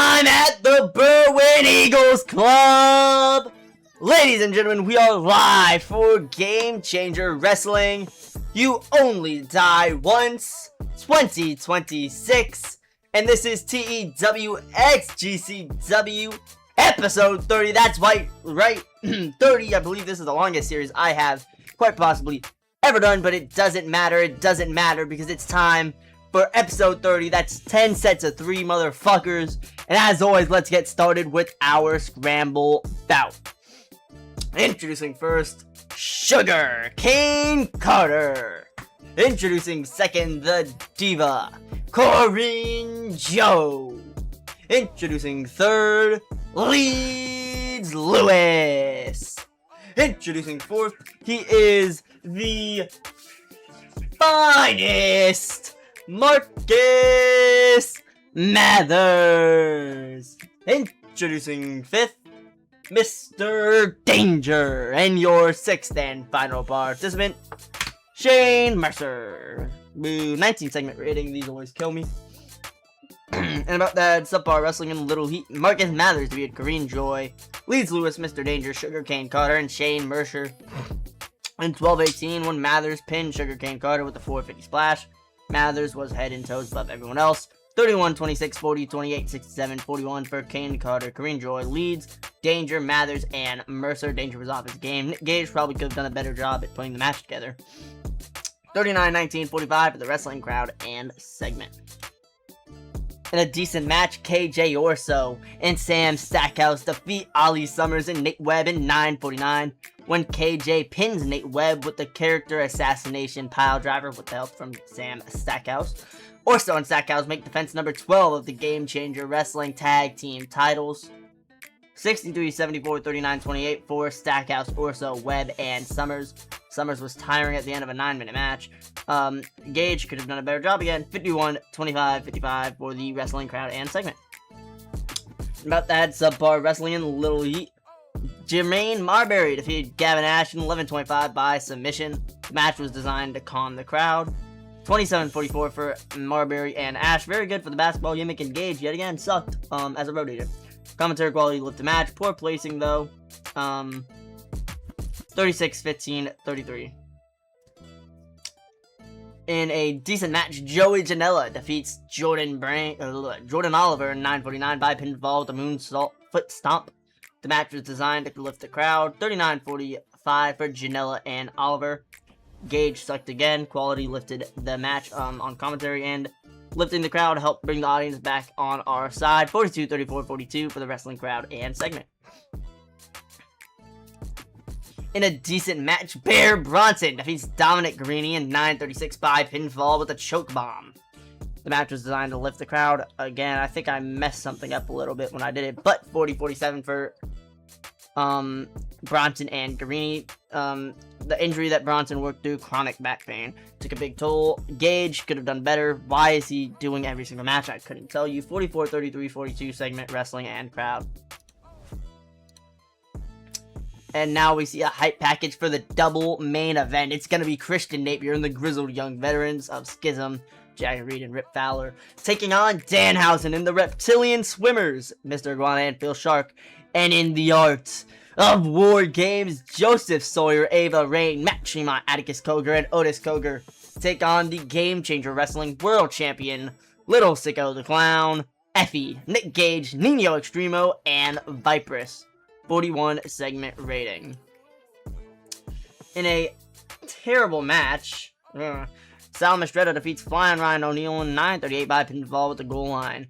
I'm at the Berwyn Eagles Club! Ladies and gentlemen, we are live for Game Changer Wrestling. You only die once, 2026, and this is TEW x GCW episode 30. That's right, 30. I believe this is the longest series I have quite possibly ever done, but it doesn't matter. It doesn't matter because it's time for episode 30. That's 10 sets of 3 motherfuckers. And as always, let's get started with our scramble bout. Introducing first, Sugar Cane Carter. Introducing second, the Diva, Corinne Joe. Introducing third, Leeds Lewis. Introducing fourth, he is the finest, Marcus Mathers. Introducing fifth, Mr. Danger. And your sixth and final participant, Shane Mercer. Boo, 19 segment rating. These always kill me. And about that, subpar wrestling in Little Heat, Marcus Mathers defeated Corinne Joy, Leeds Lewis, Mr. Danger, Sugar Cane Carter, and Shane Mercer. In 12-18, when Mathers pinned Sugar Cane Carter with the 450 splash, Mathers was head and toes above everyone else. 31, 26, 40, 28, 67, 41 for Cane Carter. Corinne Joy leads. Danger, Mathers, and Mercer. Danger was off his game. Nick Gage probably could have done a better job at putting the match together. 39, 19, 45 for the wrestling crowd and segment. In a decent match, KJ Orso and Sam Stackhouse defeat Ollie Summers and Nate Webb in 9:49 when KJ pins Nate Webb with the character assassination pile driver with the help from Sam Stackhouse. Orso and Stackhouse make defense number 12 of the Game Changer Wrestling Tag Team titles. 63, 74, 39, 28 for Stackhouse, Orso, Webb, and Summers. Summers was tiring at the end of a 9-minute match. Gage could have done a better job again. 51, 25, 55 for the wrestling crowd and segment. About that, subpar wrestling in Little Heat. Jermaine Marbury defeated Gavin Ash in 11:25 by submission. The match was designed to calm the crowd. 27-44 for Marbury and Ash. Very good for the basketball gimmick, and Gage yet again sucked as a rotator. Commentary quality lived the match. Poor placing though. 36, 15, 33. In a decent match, Joey Janela defeats Jordan Oliver in 9:49 by pinfall with a moonsault foot stomp. The match was designed to lift the crowd. 39-45 for Janela and Oliver. Gage sucked again. Quality lifted the match on commentary, and lifting the crowd helped bring the audience back on our side. 42, 34, 42 for the wrestling crowd and segment. In a decent match, Bear Bronson defeats Dominic Garrini in 9:36 by pinfall with a choke bomb. The match was designed to lift the crowd. Again, I think I messed something up a little bit when I did it, but 40-47 for Bronson and Garrini. The injury that Bronson worked through, chronic back pain, took a big toll. Gage could have done better. Why is he doing every single match? I couldn't tell you. 44, 33, 42 segment, wrestling and crowd. And now we see a hype package for the double main event. It's going to be Christian Napier and the grizzled young veterans of Schism, Jack Reed and Rip Fowler, taking on Danhausen and the Reptilian Swimmers, Mr. Iguana and Phil Shark. And in the art of war games, Joseph Sawyer, Ava Rain, Matt Tremont, Atticus Koger, and Otis Koger take on the Game Changer Wrestling World Champion, Little Sicko the Clown, Effie, Nick Gage, Nino Extremo, and Viperous. 41 segment rating. In a terrible match, Sal Mastretta defeats Flying Ryan O'Neal in 9:38 by pinfall with the goal line.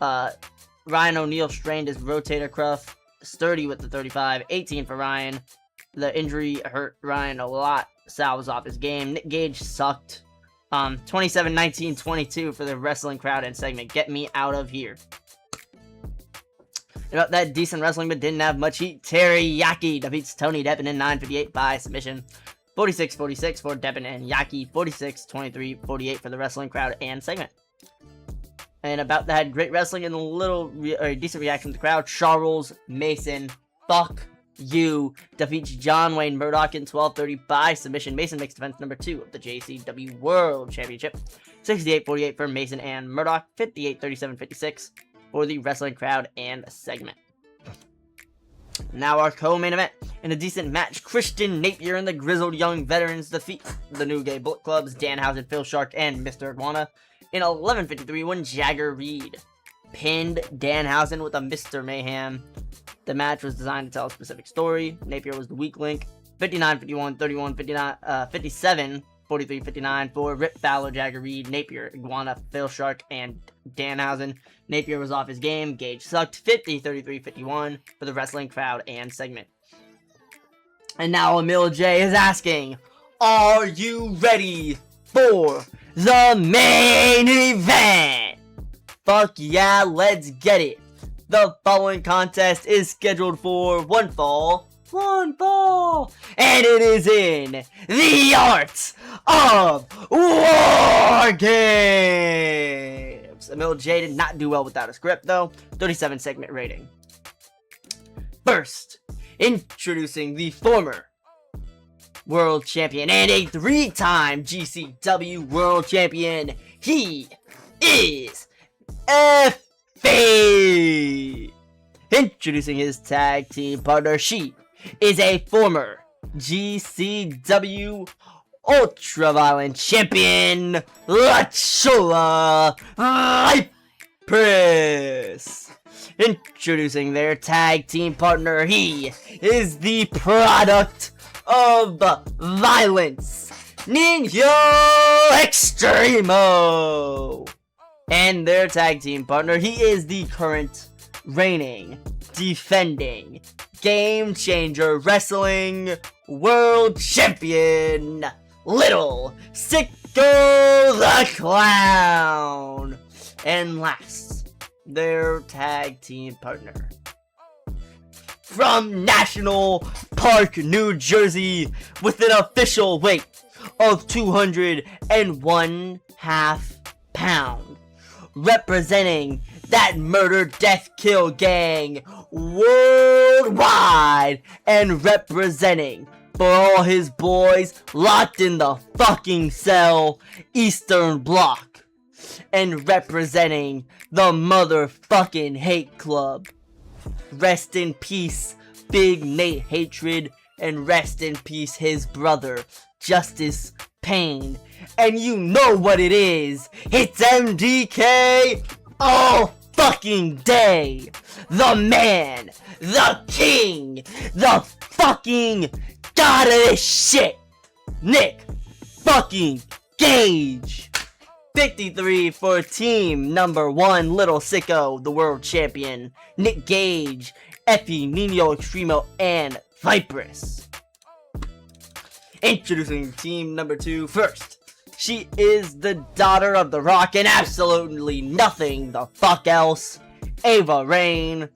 Ryan O'Neal strained his rotator cuff. Sturdy with the 35, 18 for Ryan. The injury hurt Ryan a lot. Sal was off his game. Nick Gage sucked. 27, 19, 22 for the wrestling crowd and segment. Get me out of here. About that decent wrestling but didn't have much heat, Teriyaki defeats Tony Deppen in 9:58 by submission. 46-46 for Deppen and Yaki. 46, 23, 48 for the wrestling crowd and segment. And about that, great wrestling and a little decent reaction to the crowd. Charles Mason, fuck you, defeats John Wayne Murdoch in 12:30 by submission. Mason makes defense number 2 of the GCW World Championship. 68-48 for Mason and Murdoch. 58-37-56 for the wrestling crowd and segment. Now our co-main event. In a decent match, Christian Napier and the Grizzled Young Veterans defeat the New Gay Bullet Club's Danhausen, Phil Shark, and Mr. Iguana in 11:53 when Jagger Reed pinned Danhausen with a Mr. Mayhem. The match was designed to tell a specific story. Napier was the weak link. 59-51, 31-59, 57, 43-59 for Rip Fowler, Jagger Reed, Napier, Iguana, Phil Shark, and Danhausen. Napier was off his game. Gage sucked. 50-33-51 for the wrestling crowd and segment. And now Emil J is asking, are you ready for the main event? Fuck yeah, let's get it. The following contest is scheduled for one fall, and it is in the Art of War Games. Emil J did not do well without a script though. 37 segment rating. First, introducing the former world champion and a 3-time GCW world champion. He is F.A. Introducing his tag team partner, she is a former GCW Ultraviolent champion, La Chola Vipress. Introducing their tag team partner, he is the product of violence, Ninja Extremo. And their tag team partner, he is the current reigning, defending, Game Changer Wrestling World Champion, Little Sicko the Clown. And last, their tag team partner, from National Park, New Jersey, with an official weight of 201.5 pounds, representing that murder, death, kill gang worldwide, and representing for all his boys locked in the fucking cell, Eastern Bloc, and representing the motherfucking Hate Club. Rest in peace, Big Nate Hatred, and rest in peace his brother, Justice Pain. And you know what it is, it's MDK all fucking day. The man, the king, the fucking god of this shit, Nick fucking Gage. 53 for team number 1, Little Sicko, the world champion, Nick Gage, Effie, Nino Extremo, and Vipress. Introducing team number 2 first. She is the daughter of The Rock and absolutely nothing the fuck else, Ava Rain.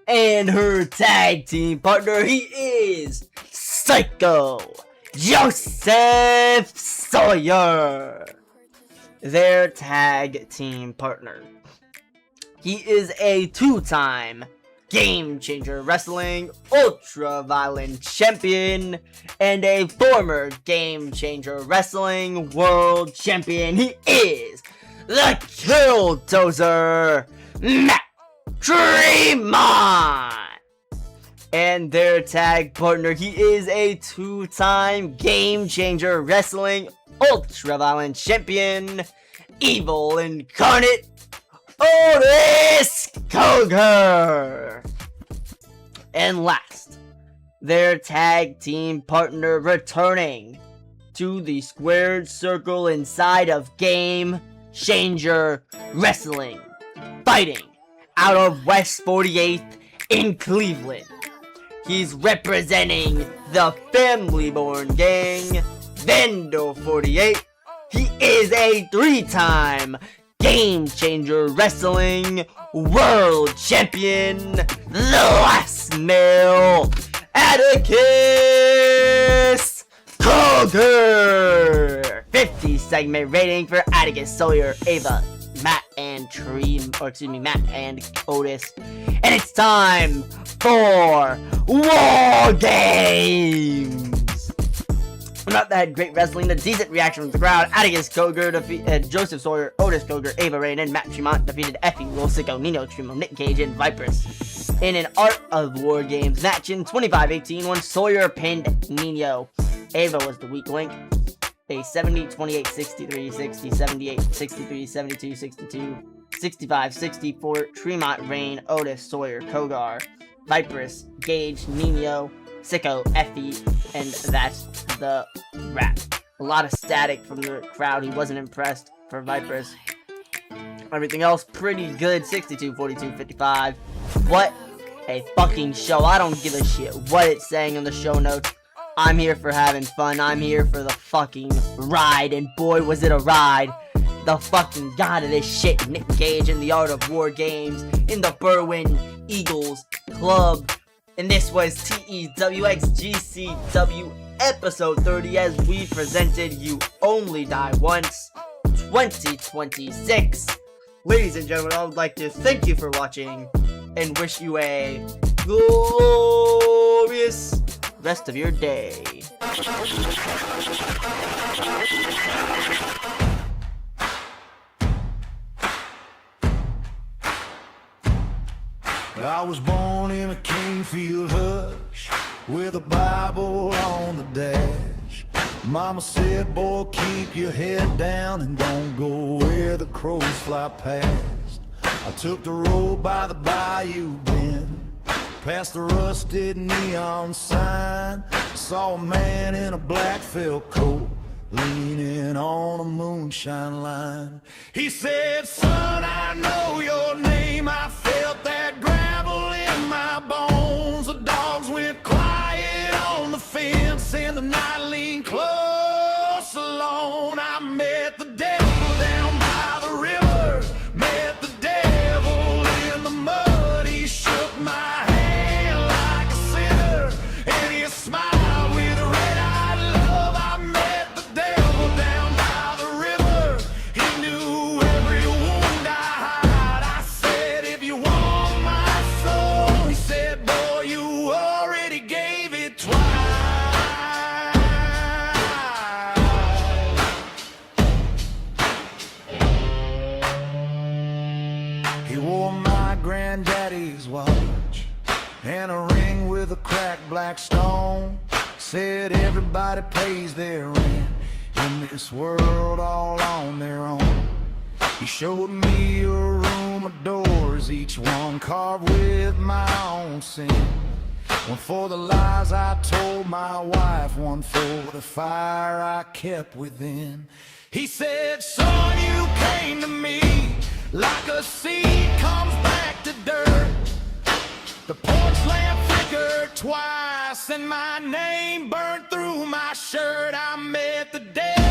And her tag team partner, he is Psycho Joseph Sawyer. Their tag team partner, he is a 2-time Game Changer Wrestling Ultra-Violent Champion and a former Game Changer Wrestling World Champion. He is the Killdozer, Matt Tremont. And their tag partner, he is a 2-time Game Changer Wrestling Ultra-Violent Champion, Evil Incarnate, Otis Coger. And last, their tag team partner returning to the squared circle inside of Game Changer Wrestling, fighting out of West 48th in Cleveland. He's representing the Family Born Gang, Vendo 48. He is a 3-time Game Changer Wrestling World Champion, the last male, Atticus Coger. 50 segment rating for Atticus, Sawyer, Ava, Matt, and Matt and Otis. And it's time for War Games. Throughout that had great wrestling, a decent reaction from the crowd. Atticus Cogar defeated Joseph Sawyer, Otis Cogar, Ava Rain, and Matt Tremont defeated Effie, Will Sicko, Nino Trimo, Nick Cage, and Viperous. In an Art of War Games match in 25-18, when Sawyer pinned Nino. Ava was the weak link. A 70, 28, 63, 60, 78, 63, 72, 62, 65, 64, Tremont, Rain, Otis, Sawyer, Cogar, Viperous, Gage, Nino, Sicko, Effie, and that's the wrap. A lot of static from the crowd. He wasn't impressed for Viperous. Everything else pretty good. 62, 42, 55. What a fucking show. I don't give a shit what it's saying in the show notes. I'm here for having fun. I'm here for the fucking ride, and boy was it a ride. The fucking god of this shit, Nick Cage in the Art of War Games in the Berwyn Eagles Club. And this was TEWX GCW episode 30 as we presented You Only Die Once 2026. Ladies and gentlemen, I would like to thank you for watching and wish you a glorious rest of your day. I was born in a Kingfield hush with a Bible on the dash. Mama said, boy, keep your head down and don't go where the crows fly past. I took the road by the bayou bend, past the rusted neon sign. Saw a man in a black felt coat leaning on a moonshine line. He said, son, I know your name. I felt that gravel in my bones. The dogs went quiet on the fence and the night leaned close alone. I met the devil down by the river, met the devil in the mud. He shook my hand like a sinner and he smiled with a red-eyed love. I met the devil down by the river. He knew every wound I had. I said, if you want my soul, he said, boy, you already gave it twice. He wore my granddaddy's watch and a ring with a cracked black stone. Said everybody pays their rent in this world all on their own. He showed me a room of doors, each one carved with my own sin. One for the lies I told my wife, one for the fire I kept within. He said, son, you came to me like a seed comes back to dirt. The porch lamp flickered twice and my name burned through my shirt. I met the devil